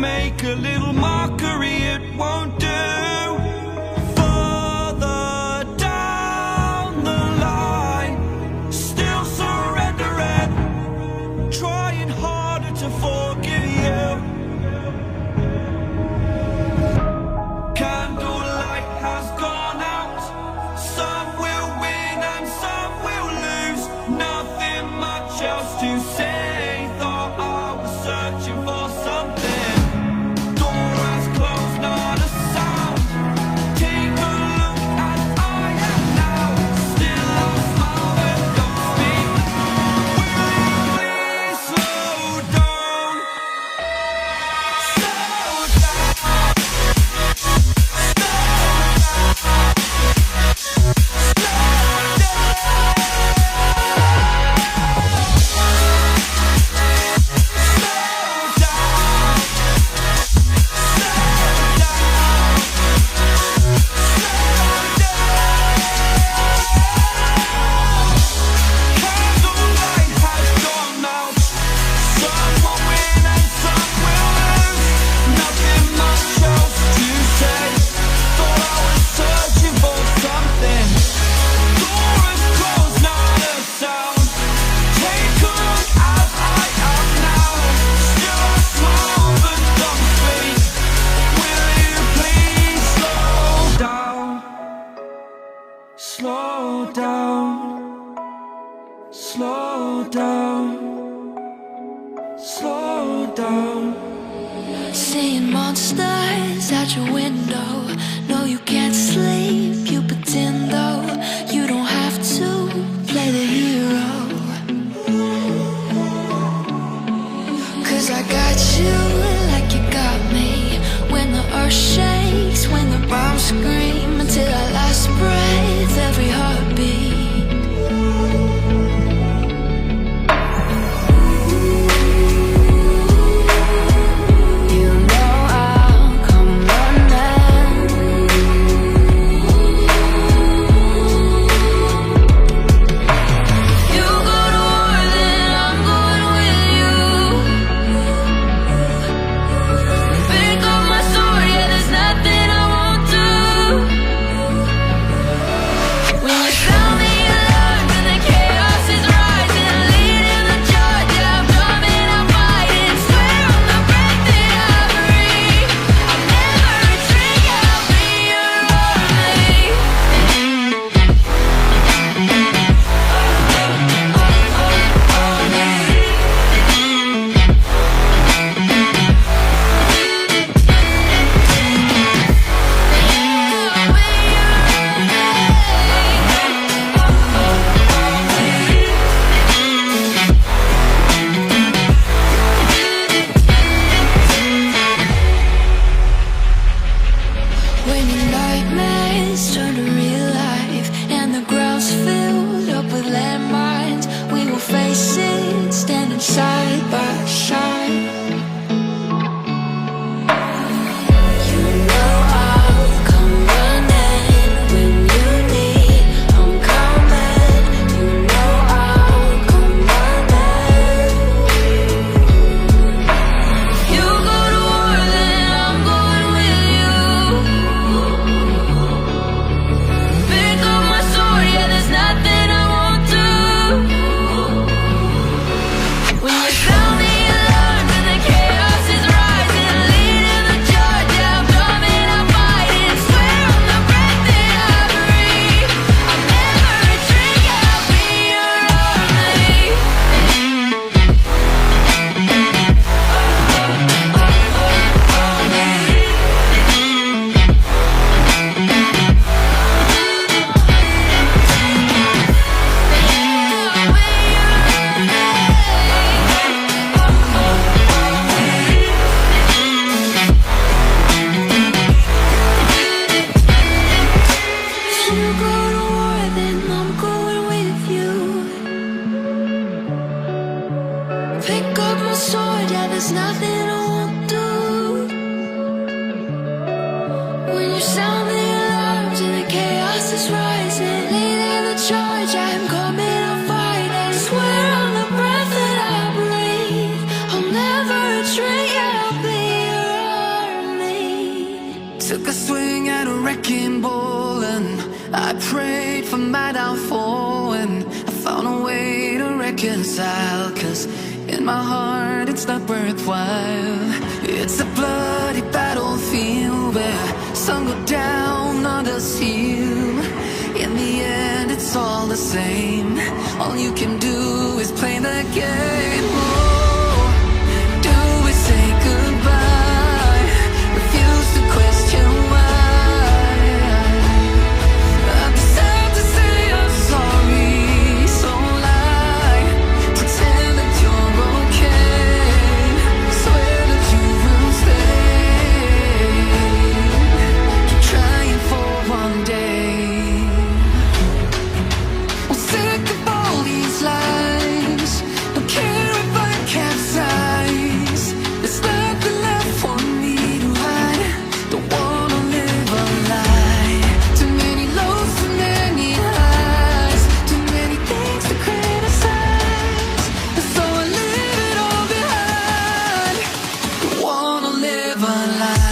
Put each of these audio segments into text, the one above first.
make a little mockery, it won't do. Further down the line, still surrendering, trying harder to forgive you. Candlelight has gone out. Some will win and some will lose. Nothing much else to say. Thought I was searching for something. Door has closed, not a sound. Take a look as I am now. Still I smile but don't speak. Will you please slow down? Slow down. Slow down, slow down, slow down. Seeing monsters out your window. No, you can't sleep, you pretend though. You don't have to play the hero. Cause I got you like you got me. When the earth shakes, when the bombs scream. Until our last breath, every heartbeat. You know I'll come running. Took a swing at a wrecking ball and I prayed for my downfall, and I found a way to reconcile, 'cause in my heart it's not worthwhile. It's a bloody battlefield where some go down, others heal. In the end it's all the same. All you can do is play the game. Oh, do we say goodbye? Refuse to question why. I'm sad to say I'm sorry, so lie. Pretend that you're okay. Swear that you will stay. Keep trying for one day. I'm sick of all these lies. Don't care if I capsize. There's nothing left for me to hide. Don't wanna live a lie. Too many lows, too many highs. Too many things to criticize. So I leave it all behind. Don't wanna live a lie.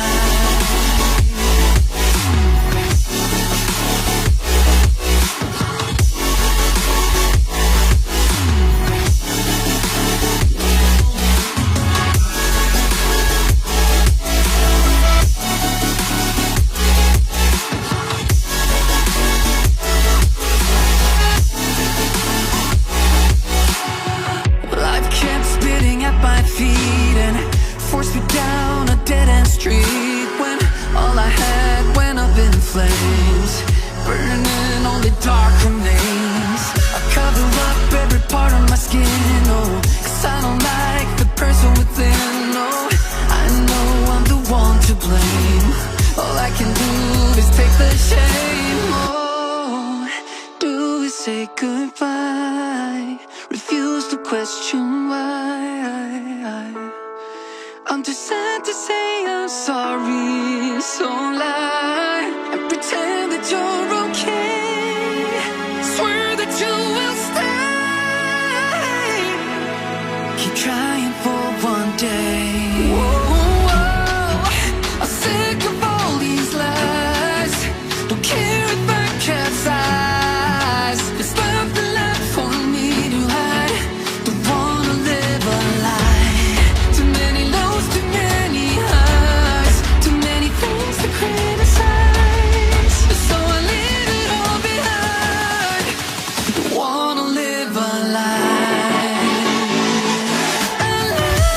Life kept spitting at my feet and forced me down a dead-end street, when all I had went up in flames, burning only dark remains. I cover up every part of my skin, oh, 'cause I don't like the person within. Oh, I know I'm the one to blame. All I can do is take the shame. Oh, do we say goodbye? Refuse to question why. I'm too sad to say I'm sorry, so lie and pretend that you're okay. Swear that you will stay. Keep trying for one day. Whoa, I'm sick of all these lies. Don't care if I capsize. There's nothing left for me to hide. Don't wanna live a lie. Too many lows, too many highs. Too many things to criticize. So I leave it all behind. Don't wanna live a lie. A lie.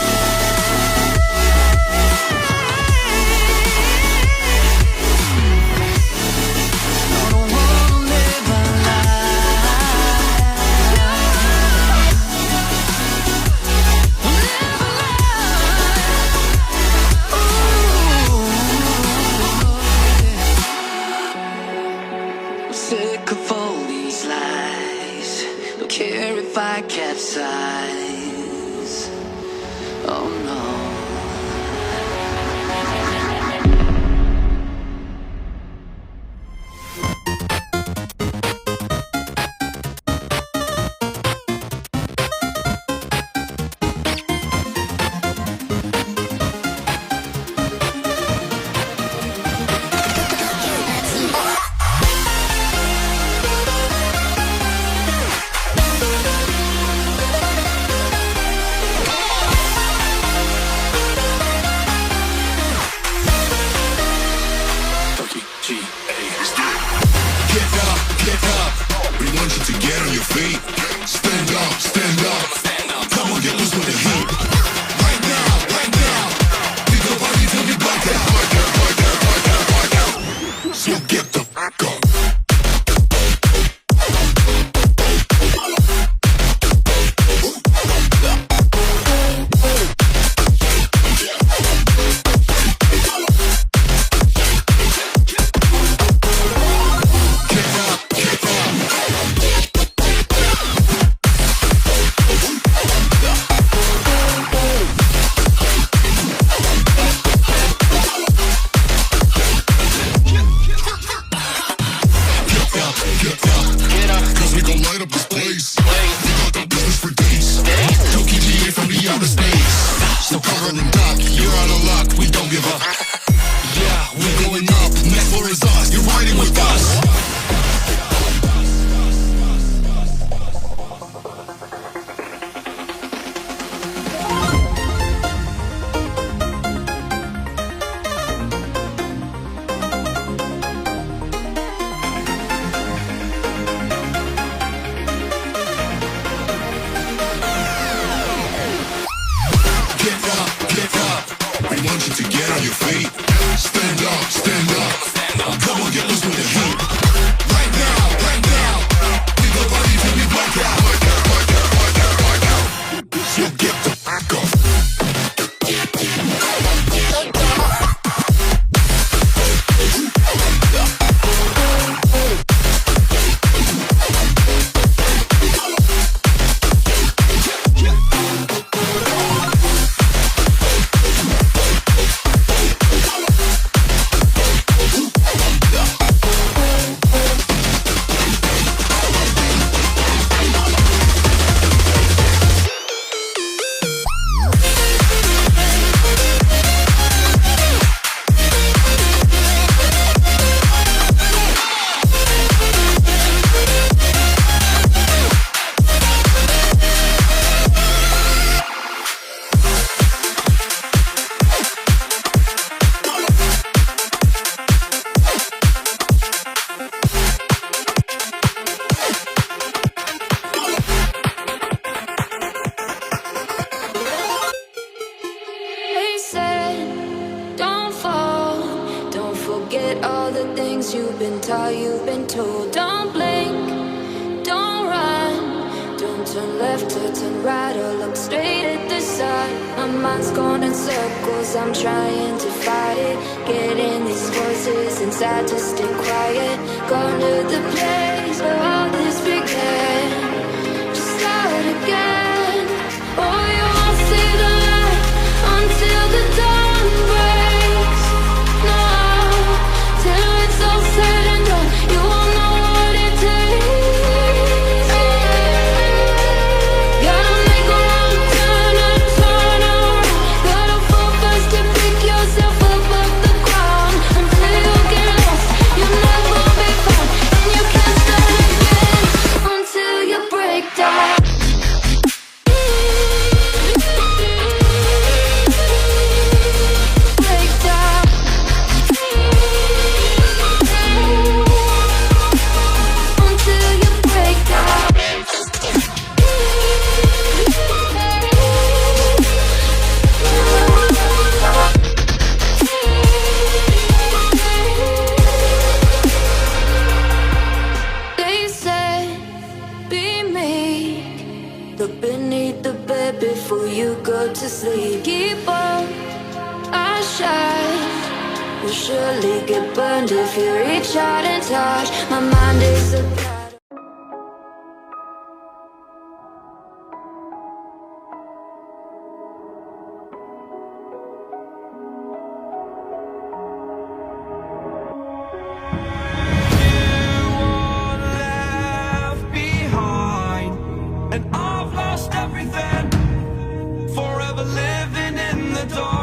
I don't wanna live a lie. Live a lie. Ooh. I'm sick of all these lies. Don't care if I capsize. Oh no. to get on your feet. Stand up, stand up, stand up. Come on, get loose with the heat. Right now, right now. Leave the body till we black out. So get the fuck up. You've been taught, you've been told. Don't blink, don't run, don't turn left or turn right or look straight at the sun. My mind's going in circles, I'm trying to fight it. Getting these voices inside to stay quiet. Going to the place where all this began. Just start again. Oh, you won't see the light until the dawn breaks. No, till it's all said and done, you won't know what it takes. Gotta make a wrong turn and turn around. Gotta fall fast to pick yourself up off the ground. Until you get lost, you'll never be found. And you can't start again until you break down. Break down. Until you break down. They said, be meek. Look beneath the bed before you go to sleep. Keep on, I shine. You'll surely get burned if you reach out and touch. My mind is a left behind, and I've lost everything. Forever living in the dark.